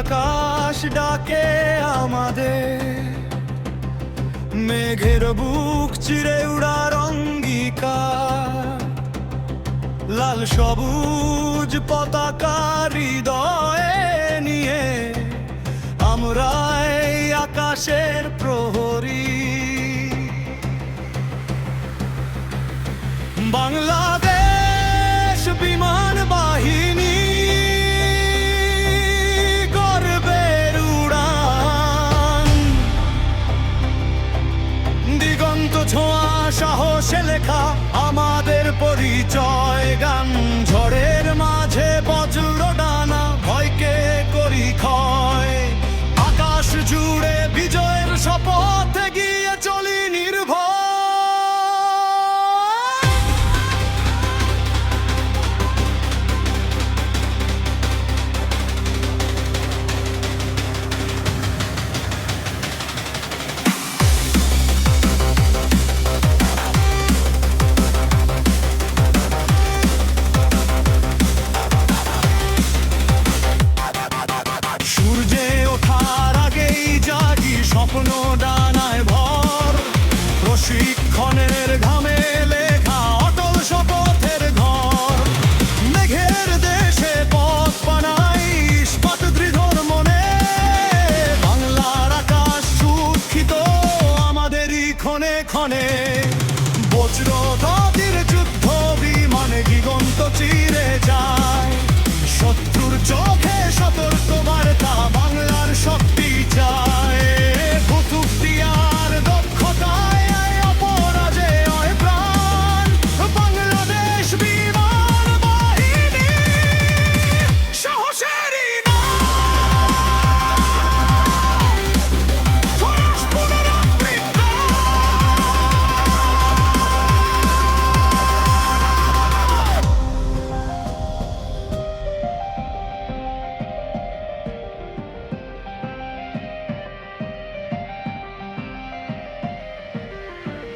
আকাশ ডাকে আমাদের, মেঘের বুক চিরে উড়ার অঙ্গীকার, লাল সবুজ পতাকা হৃদয়ে নিয়ে আমরা এই আকাশের প্রহরী। বাংলাদেশ বিমান বাহিনী গর্বের উড়ান, দিগন্ত ছোঁয়া সাহসে লেখা আমাদের পরিচয় গান। ঝড়ের মাঝে বজ্র ডানা ভয়কে করি ক্ষয়, আকাশ জুড়ে বিজয়ের শপথ গিয়ে চলি নির্ভয়। স্বপ্ন ডানায় ভর, প্রশিক্ষণের ঘামে লেখা অটল শপথের ঘর। মেঘের দেশে পথ বানাই ইস্পাত দৃঢ়র মনে, বাংলার আকাশ সুরক্ষিত আমাদেরই ক্ষণে ক্ষণে। বজ্র গতির যুদ্ধ বিমানে দিগন্ত চিরে যায়, শত্রুর চোখে সতর্ক বার্তা বাংলার শক্তি চায়।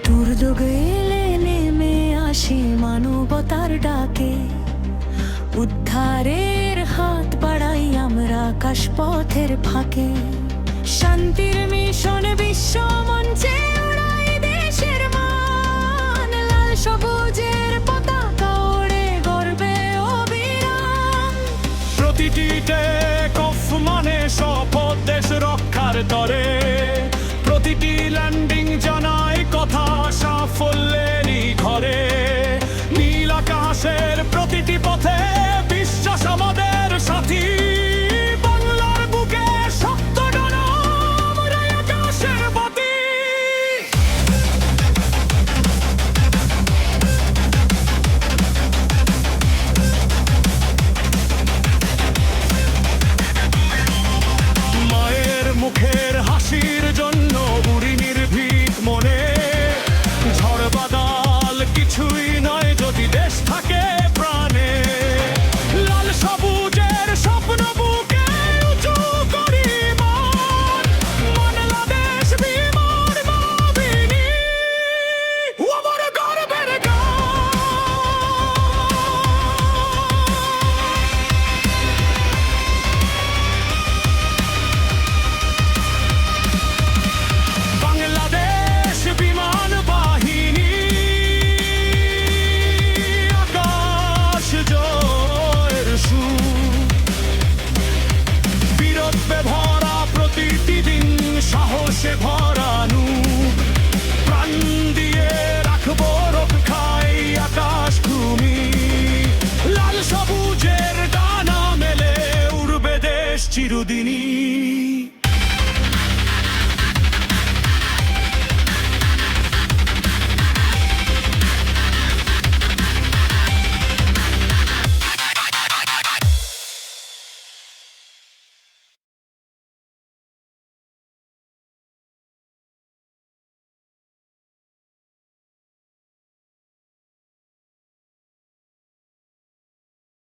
দুর্যোগ এলে নেমে আসি মানবতার ডাকে, উদ্ধারের হাত বাড়াই আমরা আকাশপথের ফাঁকে। শান্তির মিশন বিশ্ব মঞ্চে উড়াই দেশের মান, লাল সবুজের পতাকা ওড়ে গর্বে অবিরাম। প্রতিটি টেক অফ মানে শপথ দেশ রক্ষার তরে, প্রতিটি ল্যান্ডিং জানায় কথা সাফল্যে